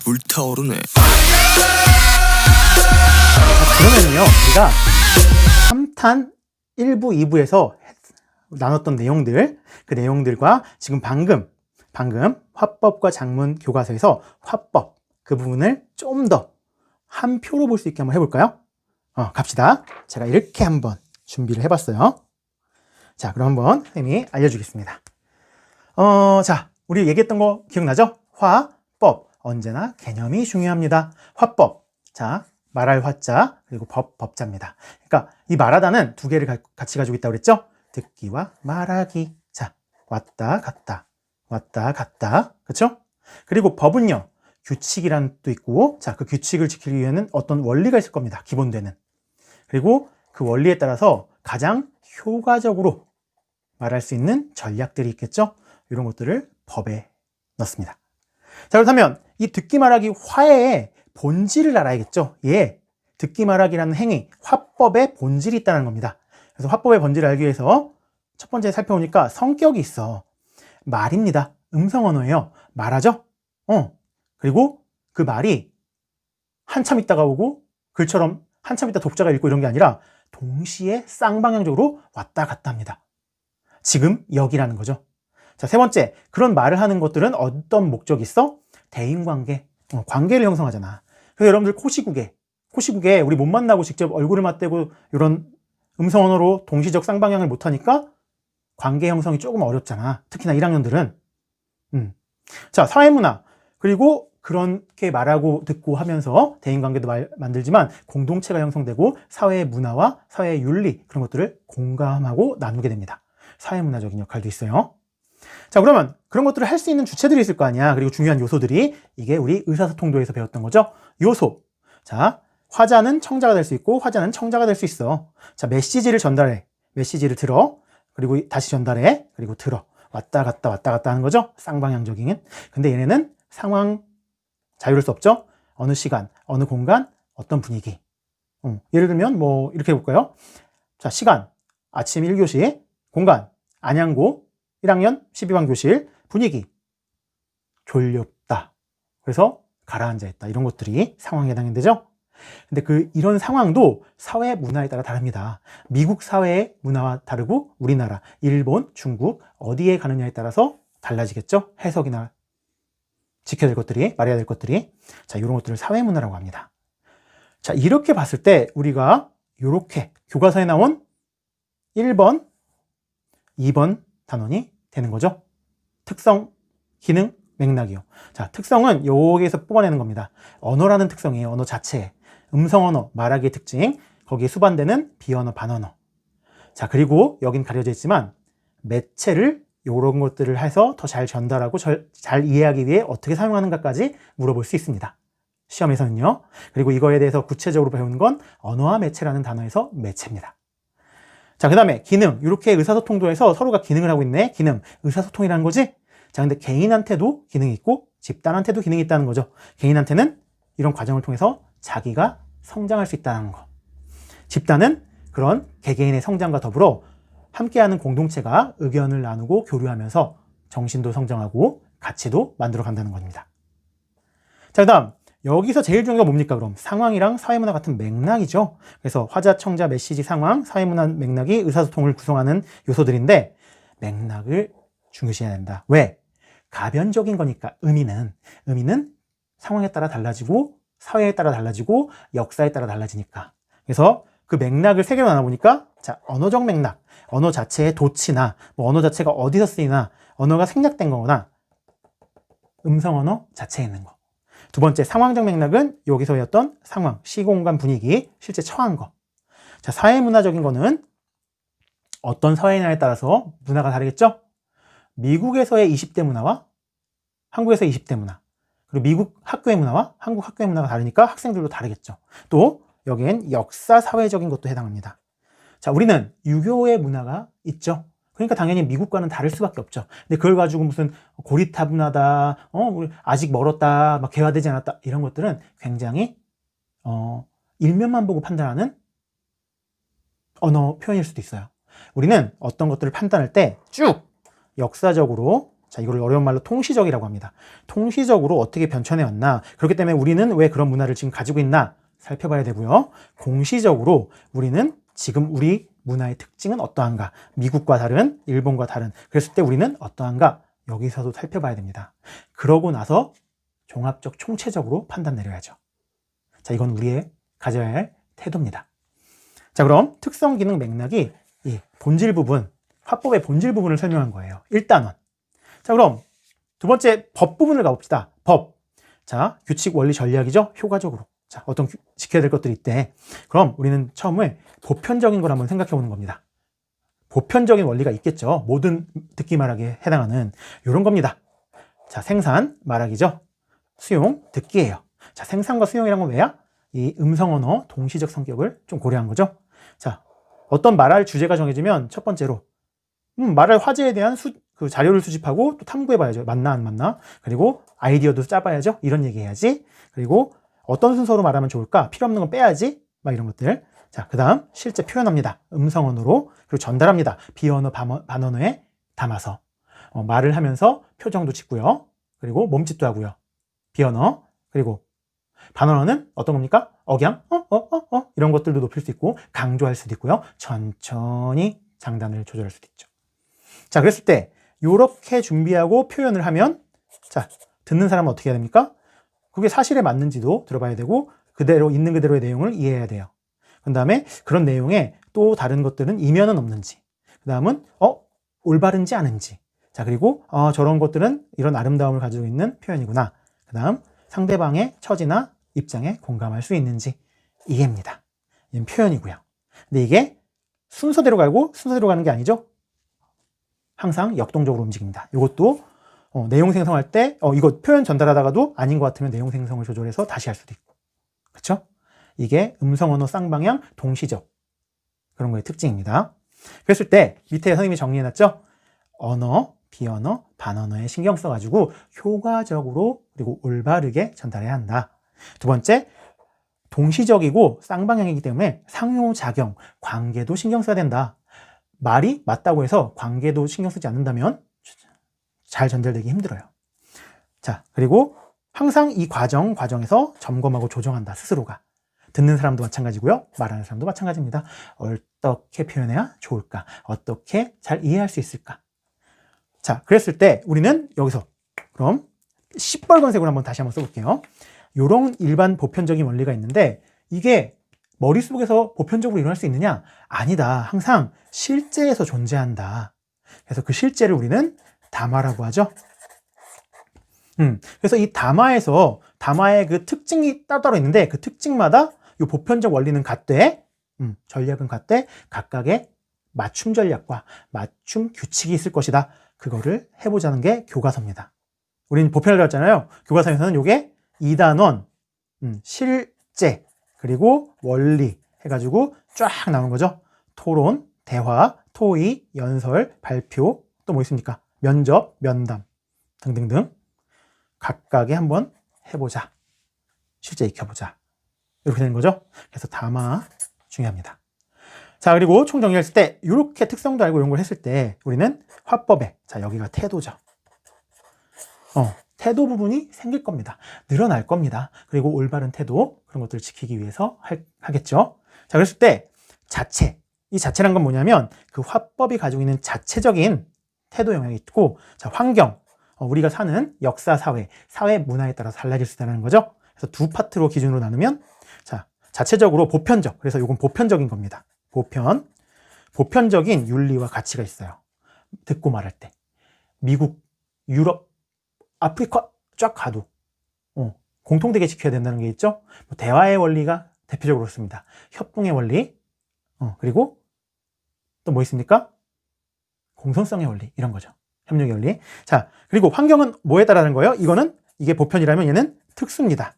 불타오르네. 그러면요, 우리가 3탄 1부, 2부에서 나눴던 내용들, 그 내용들과 지금 방금 화법과 작문 교과서에서 화법 그 부분을 좀 더 한 표로 볼 수 있게 한번 해볼까요? 갑시다. 제가 이렇게 한번 준비를 해봤어요. 자, 그럼 한번 선생님이 알려주겠습니다. 자, 우리 얘기했던 거 기억나죠? 화법, 언제나 개념이 중요합니다. 화법, 자, 말할 화자, 그리고 법자입니다. 그러니까 이 말하다는 두 개를 같이 가지고 있다고 그랬죠? 듣기와 말하기. 자, 왔다 갔다, 왔다 갔다, 그렇죠? 그리고 법은요, 규칙이라는 뜻도 있고, 자, 그 규칙을 지키기 위해는 어떤 원리가 있을 겁니다. 기본되는. 그리고 그 원리에 따라서 가장 효과적으로 말할 수 있는 전략들이 있겠죠? 이런 것들을 법에 넣습니다. 자, 그렇다면 이 듣기 말하기 화의 본질을 알아야겠죠? 예, 듣기 말하기라는 행위, 화법의 본질이 있다는 겁니다. 그래서 화법의 본질을 알기 위해서 첫 번째 살펴보니까 성격이 있어. 말입니다. 음성 언어예요. 말하죠? 그리고 그 말이 한참 있다가 오고 글처럼 한참 있다 독자가 읽고 이런 게 아니라 동시에 쌍방향적으로 왔다 갔다 합니다. 지금 여기라는 거죠. 자, 세 번째, 그런 말을 하는 것들은 어떤 목적이 있어? 대인관계, 관계를 형성하잖아. 그래서 여러분들 코시국에 우리 못 만나고 직접 얼굴을 맞대고 이런 음성 언어로 동시적 쌍방향을 못하니까 관계 형성이 조금 어렵잖아. 특히나 1학년들은. 자, 사회문화. 그리고 그렇게 말하고 듣고 하면서 대인관계도 만들지만 공동체가 형성되고 사회의 문화와 사회의 윤리 그런 것들을 공감하고 나누게 됩니다. 사회문화적인 역할도 있어요. 자, 그러면 그런 것들을 할 수 있는 주체들이 있을 거 아니야. 그리고 중요한 요소들이 이게 우리 의사소통도에서 배웠던 거죠. 요소. 자, 화자는 청자가 될 수 있고 화자는 청자가 될 수 있어. 자, 메시지를 전달해. 메시지를 들어. 그리고 다시 전달해. 그리고 들어. 왔다 갔다 하는 거죠. 쌍방향적인. 근데 얘네는 상황 자유로울 수 없죠. 어느 시간, 어느 공간, 어떤 분위기. 예를 들면 뭐 이렇게 해볼까요? 자, 시간, 아침 1교시, 공간, 안양고, 1학년 12반 교실, 분위기, 졸렵다. 그래서 가라앉아 있다. 이런 것들이 상황에 해당되죠. 근데 이런 상황도 사회 문화에 따라 다릅니다. 미국 사회의 문화와 다르고 우리나라, 일본, 중국 어디에 가느냐에 따라서 달라지겠죠. 해석이나 지켜야 될 것들이, 말해야 될 것들이. 자, 이런 것들을 사회 문화라고 합니다. 자, 이렇게 봤을 때 우리가 이렇게 교과서에 나온 1번, 2번 단원이 되는 거죠. 특성, 기능, 맥락이요. 자, 특성은 여기에서 뽑아내는 겁니다. 언어라는 특성이에요. 언어 자체. 음성 언어, 말하기의 특징, 거기에 수반되는 비언어, 반언어. 자, 그리고 여긴 가려져 있지만 매체를 이런 것들을 해서 더 잘 전달하고 잘 이해하기 위해 어떻게 사용하는가까지 물어볼 수 있습니다. 시험에서는요. 그리고 이거에 대해서 구체적으로 배우는 건 언어와 매체라는 단어에서 매체입니다. 자, 그 다음에 기능. 이렇게 의사소통도에서 서로가 기능을 하고 있네. 기능. 의사소통이라는 거지? 자, 근데 개인한테도 기능이 있고 집단한테도 기능이 있다는 거죠. 개인한테는 이런 과정을 통해서 자기가 성장할 수 있다는 거. 집단은 그런 개개인의 성장과 더불어 함께하는 공동체가 의견을 나누고 교류하면서 정신도 성장하고 가치도 만들어 간다는 겁니다. 자, 그 다음 여기서 제일 중요한 건 뭡니까? 그럼 상황이랑 사회문화 같은 맥락이죠. 그래서 화자, 청자, 메시지, 상황, 사회문화 맥락이 의사소통을 구성하는 요소들인데 맥락을 중요시해야 된다. 왜? 가변적인 거니까 의미는 상황에 따라 달라지고 사회에 따라 달라지고 역사에 따라 달라지니까. 그래서 그 맥락을 세 개로 나눠보니까 자, 언어적 맥락, 언어 자체의 도치나 뭐 언어 자체가 어디서 쓰이나 언어가 생략된 거거나 음성 언어 자체에 있는 거. 두 번째 상황적 맥락은 여기서의 어떤 상황, 시공간 분위기, 실제 처한 거. 자, 사회문화적인 거는 어떤 사회냐에 따라서 문화가 다르겠죠? 미국에서의 20대 문화와 한국에서의 20대 문화, 그리고 미국 학교의 문화와 한국 학교의 문화가 다르니까 학생들도 다르겠죠. 또 여기엔 역사 사회적인 것도 해당합니다. 자, 우리는 유교의 문화가 있죠. 그러니까 당연히 미국과는 다를 수밖에 없죠. 근데 그걸 가지고 무슨 고리타분하다, 우리 아직 멀었다, 막 개화되지 않았다 이런 것들은 굉장히 일면만 보고 판단하는 언어 표현일 수도 있어요. 우리는 어떤 것들을 판단할 때 쭉 역사적으로 자, 이걸 어려운 말로 통시적이라고 합니다. 통시적으로 어떻게 변천해 왔나, 그렇기 때문에 우리는 왜 그런 문화를 지금 가지고 있나 살펴봐야 되고요. 공시적으로 우리는 지금 우리 문화의 특징은 어떠한가, 미국과 다른, 일본과 다른, 그랬을 때 우리는 어떠한가, 여기서도 살펴봐야 됩니다. 그러고 나서 종합적 총체적으로 판단 내려야죠. 자, 이건 우리의 가져야 할 태도입니다. 자, 그럼 특성 기능 맥락이 이 본질 부분, 화법의 본질 부분을 설명한 거예요. 1단원. 자, 그럼 두 번째 법 부분을 가봅시다. 법. 자, 규칙, 원리, 전략이죠. 효과적으로. 자, 어떤 지켜야 될 것들이 있대. 그럼 우리는 처음에 보편적인 걸 한번 생각해 보는 겁니다. 보편적인 원리가 있겠죠. 모든 듣기 말하기에 해당하는 이런 겁니다. 자, 생산, 말하기죠. 수용, 듣기예요. 자, 생산과 수용이란 건 왜야? 이 음성 언어 동시적 성격을 좀 고려한 거죠. 자, 어떤 말할 주제가 정해지면 첫 번째로 말할 화제에 대한 그 자료를 수집하고 또 탐구해봐야죠. 맞나 안 맞나. 그리고 아이디어도 짜봐야죠. 이런 얘기 해야지. 그리고 어떤 순서로 말하면 좋을까? 필요 없는 건 빼야지. 막 이런 것들. 자, 그 다음 실제 표현합니다. 음성 언어로. 그리고 전달합니다. 비언어, 반언어에 담아서. 말을 하면서 표정도 짓고요. 그리고 몸짓도 하고요. 비언어. 그리고 반언어는 어떤 겁니까? 억양, 이런 것들도 높일 수 있고 강조할 수도 있고요. 천천히 장단을 조절할 수도 있죠. 자, 그랬을 때 이렇게 준비하고 표현을 하면, 자, 듣는 사람은 어떻게 해야 됩니까? 그게 사실에 맞는지도 들어봐야 되고 그대로 있는 그대로의 내용을 이해해야 돼요. 그 다음에 그런 내용에 또 다른 것들은 이면은 없는지, 그 다음은 올바른지 아닌지, 자, 그리고 저런 것들은 이런 아름다움을 가지고 있는 표현이구나. 그 다음 상대방의 처지나 입장에 공감할 수 있는지, 이해입니다. 이건 표현이고요. 근데 이게 순서대로 가고 순서대로 가는 게 아니죠. 항상 역동적으로 움직입니다. 이것도 내용 생성할 때 이거 표현 전달하다가도 아닌 것 같으면 내용 생성을 조절해서 다시 할 수도 있고, 그렇죠? 이게 음성 언어 쌍방향 동시적 그런 거의 특징입니다. 그랬을 때 밑에 선생님이 정리해놨죠. 언어, 비언어, 반언어에 신경 써가지고 효과적으로 그리고 올바르게 전달해야 한다. 두 번째, 동시적이고 쌍방향이기 때문에 상호작용, 관계도 신경 써야 된다. 말이 맞다고 해서 관계도 신경 쓰지 않는다면 잘 전달되기 힘들어요. 자, 그리고 항상 이 과정에서 점검하고 조정한다. 스스로가. 듣는 사람도 마찬가지고요. 말하는 사람도 마찬가지입니다. 어떻게 표현해야 좋을까? 어떻게 잘 이해할 수 있을까? 자, 그랬을 때 우리는 여기서 그럼 시뻘건색으로 다시 한번 써볼게요. 이런 일반 보편적인 원리가 있는데 이게 머릿속에서 보편적으로 일어날 수 있느냐? 아니다. 항상 실제에서 존재한다. 그래서 그 실제를 우리는 담화라고 하죠. 그래서 이 담화의 그 특징이 따로 있는데 그 특징마다 이 보편적 원리는 같되, 전략은 같되 각각의 맞춤 전략과 맞춤 규칙이 있을 것이다. 그거를 해보자는 게 교과서입니다. 우리는 보편을 배웠잖아요. 교과서에서는 이게 2단원, 실제, 그리고 원리 해가지고 쫙 나오는 거죠. 토론, 대화, 토의, 연설, 발표, 또 뭐 있습니까? 면접, 면담 등등등 각각에 한번 해보자. 실제 익혀보자. 이렇게 되는 거죠. 그래서 담화 중요합니다. 자, 그리고 총정리했을 때 이렇게 특성도 알고 이런 걸 했을 때 우리는 화법에, 자, 여기가 태도죠. 태도 부분이 생길 겁니다. 늘어날 겁니다. 그리고 올바른 태도, 그런 것들을 지키기 위해서 하겠죠. 자, 그랬을 때 자체, 이 자체란 건 뭐냐면 그 화법이 가지고 있는 자체적인 태도 영역이 있고, 자, 환경, 우리가 사는 역사, 사회 문화에 따라서 달라질 수 있다는 거죠. 그래서 두 파트로 기준으로 나누면, 자, 자체적으로 보편적, 그래서 이건 보편적인 겁니다. 보편적인 윤리와 가치가 있어요. 듣고 말할 때. 미국, 유럽, 아프리카 쫙 가도 공통되게 지켜야 된다는 게 있죠. 대화의 원리가 대표적으로 그렇습니다. 협동의 원리, 그리고 또 뭐 있습니까? 공손성의 원리, 이런 거죠. 협력의 원리. 자, 그리고 환경은 뭐에 따라는 거예요? 이게 보편이라면 얘는 특수입니다.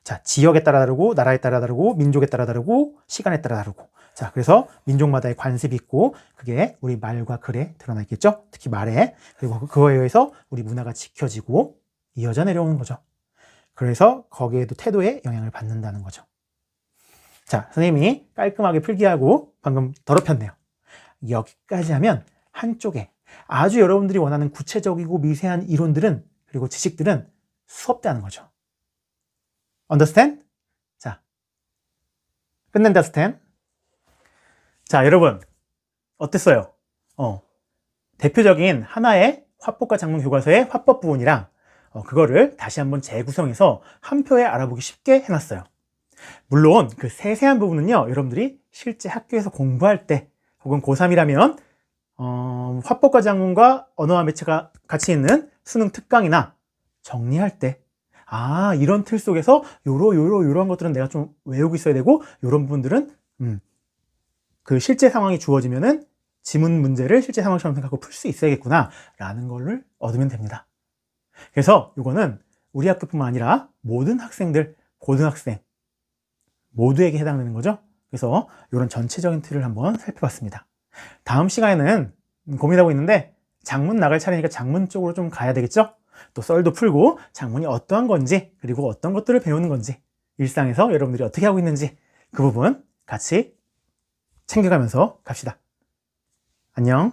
자, 지역에 따라 다르고, 나라에 따라 다르고, 민족에 따라 다르고, 시간에 따라 다르고. 자, 그래서 민족마다의 관습이 있고, 그게 우리 말과 글에 드러나 있겠죠? 특히 말에. 그리고 그거에 의해서 우리 문화가 지켜지고 이어져 내려오는 거죠. 그래서 거기에도 태도에 영향을 받는다는 거죠. 자, 선생님이 깔끔하게 필기하고 방금 더럽혔네요. 여기까지 하면 한쪽에 아주 여러분들이 원하는 구체적이고 미세한 이론들은, 그리고 지식들은 수업 때 하는 거죠. Understand? 자, 끝낸다, 스탠. 자, 여러분, 어땠어요? 대표적인 하나의 화법과 작문 교과서의 화법 부분이랑 그거를 다시 한번 재구성해서 한 표에 알아보기 쉽게 해놨어요. 물론 그 세세한 부분은요, 여러분들이 실제 학교에서 공부할 때, 혹은 고3이라면 화법과 작문과 언어와 매체가 같이 있는 수능 특강이나 정리할 때, 이런 틀 속에서 요런 것들은 내가 좀 외우고 있어야 되고, 요런 부분들은 그 실제 상황이 주어지면은 지문 문제를 실제 상황처럼 생각하고 풀 수 있어야겠구나 라는 거를 얻으면 됩니다. 그래서 이거는 우리 학교뿐만 아니라 모든 학생들, 고등학생 모두에게 해당되는 거죠. 그래서 이런 전체적인 틀을 한번 살펴봤습니다. 다음 시간에는 고민하고 있는데, 작문 나갈 차례니까 작문 쪽으로 좀 가야 되겠죠? 또 썰도 풀고 작문이 어떠한 건지, 그리고 어떤 것들을 배우는 건지, 일상에서 여러분들이 어떻게 하고 있는지, 그 부분 같이 챙겨가면서 갑시다. 안녕.